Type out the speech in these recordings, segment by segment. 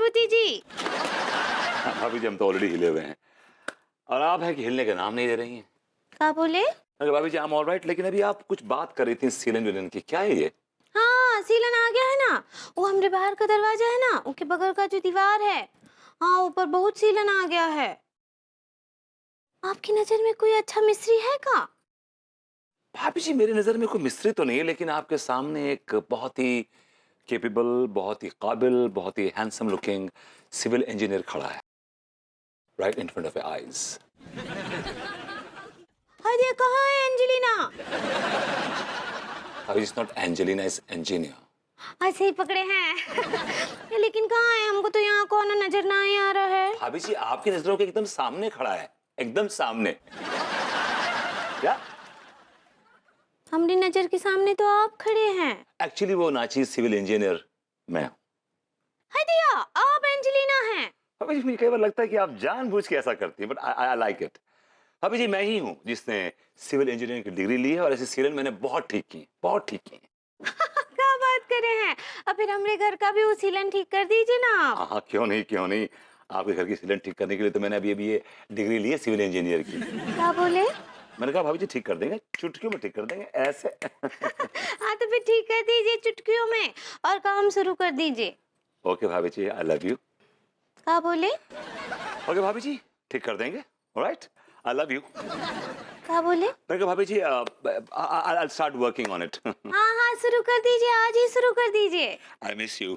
विभूति जी। भाभी जी हम तो ऑलरेडी हिले हुए हैं और आप है कि हिलने का नाम नहीं दे रही हैं। क्या बोले? अरे भाभी जी आई एम ऑलराइट, लेकिन अभी आप कुछ बात कर रही थी सीलन विलन की, क्या है ये? हाँ, सीलन आ गया है ना। वो हमारे बाहर का दरवाजा है ना, उसके बगल का जो दीवार है, हाँ ऊपर बहुत सीलन आ गया है। आपकी नजर में कोई अच्छा मिस्त्री है का? भाभी जी मेरी नजर में कोई मिस्त्री तो नहीं है, लेकिन आपके सामने एक बहुत ही केपेबल, बहुत ही काबिल, बहुत ही हैंडसम लुकिंग सिविल इंजीनियर खड़ा है, right in front of your eyes. अरे कहाँ है एंजेलिना? भाभी it's not Angelina, it's engineer. ऐसे ही पकड़े हैं। लेकिन कहाँ है? हमको तो यहाँ कौन नजर ना ही आ रहा है। भाभी जी आपकी नजरों के एकदम सामने खड़ा है, एकदम सामने। क्या? हमारी नजर के सामने तो आप खड़े हैं। एक्चुअली वो नाचीज सिविल इंजीनियर मैं हूँ। हाय दिया, आप एंजेलिना हैं। भाभी जी मुझे कई बार लगता है कि आप जानबूझ के ऐसा करती हैं, बट आई लाइक इट। भाभी जी मैं ही हूँ जिसने सिविल इंजीनियरिंग की डिग्री ली है और ऐसे सीलन मैंने बहुत ठीक की, बहुत ठीक की। क्या बात कर रहे हैं? अब फिर हमारे घर का भी वो सीलन ठीक कर दीजिए ना आप। हाँ क्यों नहीं, क्यों नहीं। आपके घर की सीलन ठीक करने के लिए तो मैंने अभी ये डिग्री ली है सिविल इंजीनियर की। क्या बोले? मैंने कहा भाभी जी ठीक कर देंगे, चुटकियों में ठीक कर देंगे ऐसे। हाँ तो फिर ठीक कर दीजिए चुटकियों में और काम शुरू कर दीजिए। ओके भाभी जी आई लव यू। क्या बोले? ओके भाभी जी ठीक कर देंगे, ऑलराइट आई लव यू। क्या बोले? मैंने कहा भाभी जी I start working on it. हाँ हाँ शुरू कर दीजिए, आज ही शुरू कर दीजिए। I miss you.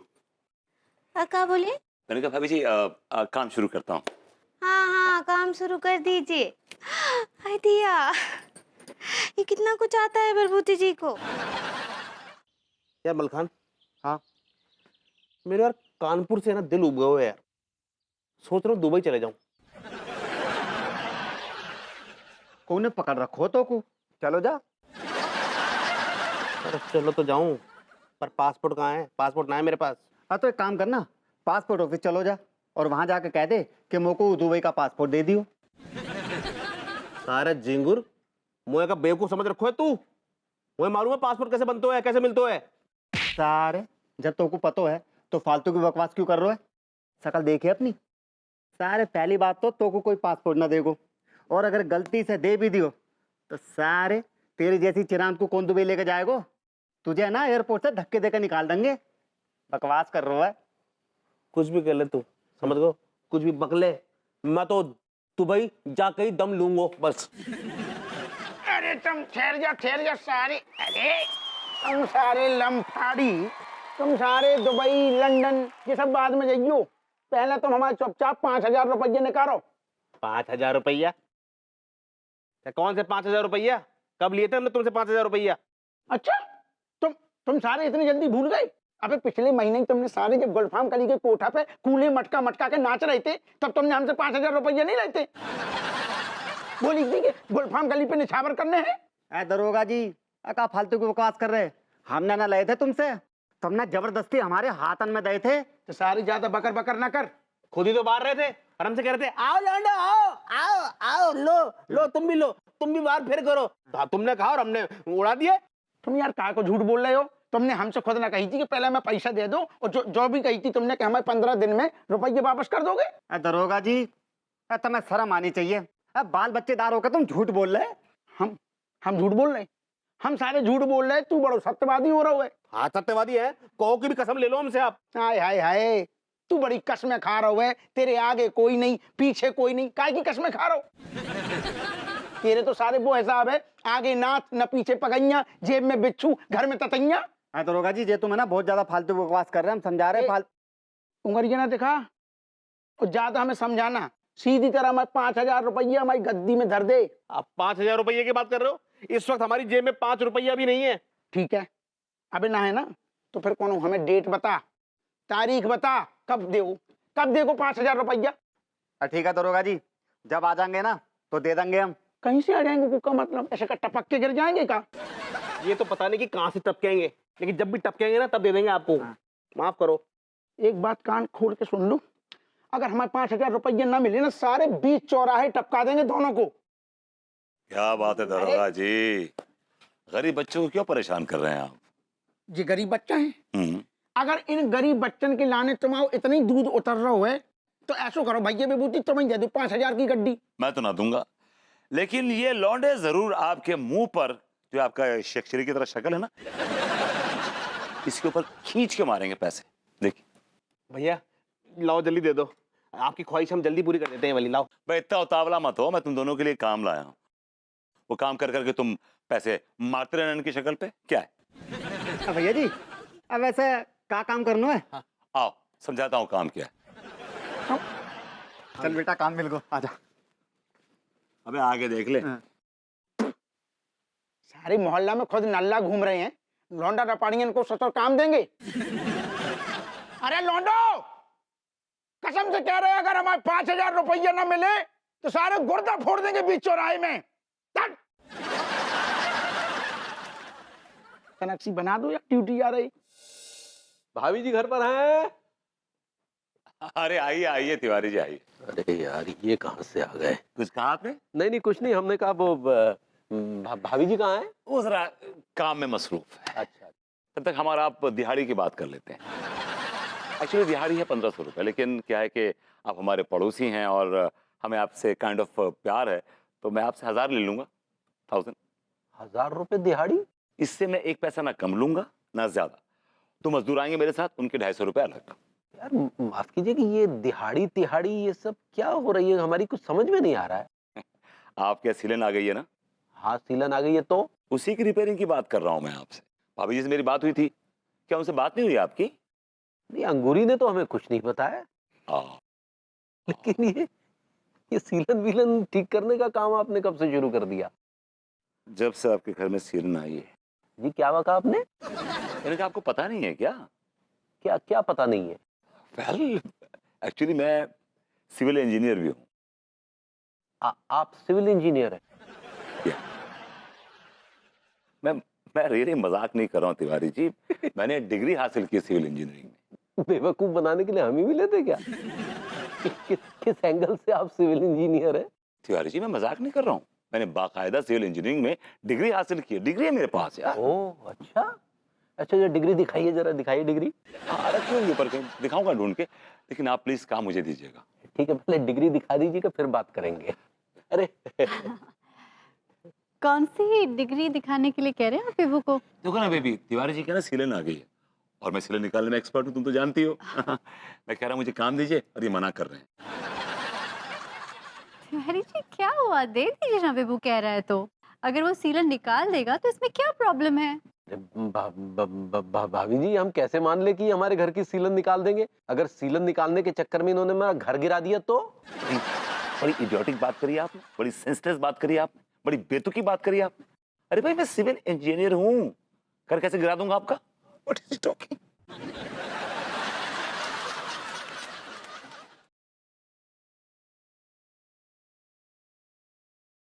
क्या बोले? मैंने कहा भाभी जी काम शुरू करता हूँ। हाँ हाँ काम शुरू कर दीजिए। हाय दिया, ये कितना कुछ आता है विभूति जी को। यार मलखान, हाँ मेरे यार कानपुर से ना दिल उब गया हुआ है यार। सोच रहा हूँ दुबई चले जाऊं। कौन पकड़ रखो तो को चलो जा। अरे चलो तो जाऊं, पर पासपोर्ट कहाँ है? पासपोर्ट ना है मेरे पास। हाँ तो एक काम करना, पासपोर्ट ऑफिस चलो जा और वहां जाके कह दे कि मोको दुबई का पासपोर्ट दे दियो। सारे झिंगुर मुझे का बेवकूफ समझ रखो है तू। मुझे मालूम है पासपोर्ट कैसे बनते है, कैसे मिलते है। सारे जब तो को पतो है तो फालतू की बकवास क्यों कर रहे हो? शकल देखे अपनी। सारे पहली बात तो को कोई पासपोर्ट ना देगो, और अगर गलती से दे भी दियो तो सारे तेरी जैसी चिरांद को कौन दुबई लेके जाएगो? तुझे ना एयरपोर्ट से धक्के देकर निकाल देंगे। बकवास कर रहा है। कुछ भी कर ले तू, समझ गो, कुछ भी बकले, मैं तो दुबई जाके ही दम लूंगा बस। अरे तुम ठहर जा सारे। अरे तुम सारे लम्फाड़ी, तुम सारे दुबई लंदन ये सब बाद में जाइयो। पहले तुम हमारे चुपचाप 5,000 रुपये निकालो। 5,000 रुपया? कौन से 5,000 रुपया? कब लिए थे हमने तुमसे 5,000 रुपया? अच्छा तुम सारे इतनी जल्दी भूल गए? अबे पिछले महीने ही तुमने सारे जब गुलफाम कली के कोठा पे कूले मटका मटका के नाच रहे थे, तब तुमने हमसे 5,000 रुपये नहीं लेते। बोली थी कि गुलफाम कली पे निछावर करने हैं। दरोगा जी का फालतू की बकवास कर रहे? हमने ना लाए थे तुमसे, तुमने जबरदस्ती हमारे हाथन में दे थे। तो सारी ज्यादा बकर बकर ना कर। खुद ही तो बाहर रहे थे और हमसे कह रहे थे आओ लौंडो आओ आओ आओ, लो तुम भी बाहर फिर करो। तो तुमने कहा और हमने उड़ा दिए। तुम यार काय को झूठ बोल रहे हो? तुमने हमसे खुद ना कही थी कि पहले मैं पैसा दे दूं, और जो भी कही थी तुमने कि हमें 15 दिन में रुपये वापस कर दोगे। दरोगा जी तुम्हें शर्म आनी चाहिए। बाल बच्चेदार होकर तुम झूठ बोल रहे। हम झूठ बोल रहे? हम सारे झूठ बोल रहे? तू बड़ो सत्यवादी हो रहा है। हाँ सत्यवादी है, कहो की भी कसम ले लो हमसे आप। हाय हाय हाय, तू बड़ी कसमें खा रहा है। तेरे आगे कोई नहीं, पीछे कोई नहीं, काय की कसमें खा रहा हो? तेरे तो सारे वो हिसाब है, आगे नाच न पीछे पगैया, जेब में बिच्छू, घर में ततैया। दरोगा जी ये तुम है ना बहुत ज्यादा फालतू बकवास कर रहे हैं, हम समझा रहे हैं। उंगलियां ना दिखा और ज्यादा हमें समझाना। सीधी तरह मैं 5,000 रुपया हमारी गद्दी में धर दे। आप 5,000 रुपये की बात कर रहे हो? इस वक्त हमारी जेब में 5 रुपया भी नहीं है। ठीक है, अबे ना है ना तो फिर कौन, हमें डेट बता, तारीख बता, कब देगो 5,000 रुपया। ठीक है दरोगा जी, जब आ जाएंगे ना तो दे देंगे हम। कहीं से आ जाएंगे का मतलब? ऐसे का टपक के गिर जाएंगे का? ये तो पता नहीं कि कहां से टपकेंगे, लेकिन जब भी टपकेंगे ना तब दे देंगे आपको। माफ करो। एक बात कान खोल के सुन लो, अगर हमारे 5,000 रुपये ना मिले ना, सारे बीच चौराहे टपका देंगे दोनों को। क्या बात है दरोगा जी, गरीब बच्चों को क्यों परेशान कर रहे हैं आप? ये गरीब बच्चा है? अगर इन गरीब बच्चन के लाने तुम आओ इतनी दूध उतर रहे हो है तो ऐसा करो भैया विभूति तुम्हें दे दो 5,000 की गड्डी। मैं तो ना दूंगा, लेकिन ये लौंडे जरूर आपके मुंह पर जो आपका शेक्सपियर की तरह शक्ल है ना, इसके ऊपर खींच के मारेंगे पैसे। देखिए भैया लाओ जल्दी दे दो, आपकी ख्वाहिश हम जल्दी पूरी कर देते हैं वाली। लाओ भाई इतना उतावला मत हो, मैं तुम दोनों के लिए काम लाया हूं। वो काम कर करके तुम पैसे मारते रहना इनकी शक्ल पे, क्या है? अब भैया जी अब ऐसे क्या काम करना है? आओ समझाता हूँ काम क्या है। चल बेटा काम मिल गो, आजा। अबे आगे देख ले। सारे मोहल्ला में खुद नल्ला घूम रहे हैं, लौंडा रपाड़ी इनको सतर काम देंगे। अरे लौंडो कसम से कह रहे हैं अगर हमारे 5,000 रुपया ना मिले तो सारे गुर्दा फोड़ देंगे बीच चौराहे में। तट। कनक्सी बना दो या ड्यूटी आ रही। भाभी जी घर पर हैं? अरे आइए आइए तिवारी जी आइए। अरे यार ये कहाँ से आ गए? कुछ कहा आपने? नहीं कुछ नहीं, हमने कहा वो भाभी जी कहाँ हैं? वो जरा काम में मसरूफ है। अच्छा तब तक हमारा आप दिहाड़ी की बात कर लेते हैं। एक्चुअली दिहाड़ी है 1,500 रुपये, लेकिन क्या है कि आप हमारे पड़ोसी हैं और हमें आपसे काइंड ऑफ प्यार है, तो मैं आपसे 1,000 ले लूंगा। 1,000। 1,000 रुपए दिहाड़ी? इससे मैं एक पैसा ना कम लूंगा ना ज्यादा। तो मजदूर आएंगे मेरे साथ, उनके 250 रुपये अलग। यार माफ कीजिए कि ये दिहाड़ी तिहाड़ी ये सब क्या हो रही है, हमारी कुछ समझ में नहीं आ रहा है। आपके सीलन आ गई है ना? हाँ सीलन आ गई है, तो उसी की रिपेयरिंग की बात कर रहा हूँ मैं आपसे। भाभी जी से मेरी बात हुई थी, क्या उनसे बात नहीं हुई आपकी? नहीं अंगूरी ने तो हमें कुछ नहीं बताया, हाँ। लेकिन ये सीलन विलन ठीक करने का काम आपने कब से शुरू कर दिया? जब से आपके घर में सीलन आई है। जी क्या कहा आपने? मैंने कहा आपको पता नहीं है क्या? क्या क्या पता नहीं है? वेल एक्चुअली मैं सिविल इंजीनियर भी हूँ। आप सिविल इंजीनियर हैं? मैं रियली मजाक नहीं कर रहा हूँ तिवारी जी। मैंने डिग्री हासिल की सिविल इंजीनियरिंग में। बेवकूफ बनाने के लिए हम ही मिले थे क्या? किस एंगल से आप सिविल इंजीनियर हैं? तिवारी जी मैं मजाक नहीं कर रहा हूँ, मैंने बाकायदा सिविल इंजीनियरिंग में डिग्री हासिल की है। डिग्री है मेरे पास यार। ओह अच्छा अच्छा, ये डिग्री दिखाइए, जरा दिखाइए डिग्री। हाँ रखी होंगी ऊपर कहीं, दिखाऊंगा ढूंढ के, लेकिन आप प्लीज काम मुझे दीजिएगा। ठीक है पहले डिग्री दिखा दीजिएगा फिर बात करेंगे। अरे कौन सी डिग्री दिखाने के लिए कह रहे हैं आप विभू को? देखो ना बेबी, तिवारी जी का ना सीलन आ गई है और मैं सीलन निकालने में एक्सपर्ट हूँ, तुम तो जानती हो। मैं कह रहा हूँ मुझे काम दीजिए और ये मना कर रहे हैं। तिवारी जी क्या हुआ, दे दीजिए ना, विभू कह रहा है तो। अगर वो सीलन निकाल देगा तो इसमें क्या प्रॉब्लम है? भाभी जी हम कैसे मान ले कि हमारे घर की सीलन निकाल देंगे? अगर सीलन निकालने के चक्कर में इन्होंने मेरा घर गिरा दिया तो? बड़ी इडियोटिक बात करी आपने, बड़ी सेंसलेस बात करी आपने, बड़ी बेतुकी बात करी आपने। अरे भाई मैं सिविल इंजीनियर हूँ, घर कैसे गिरा दूंगा आपका? What is he talking?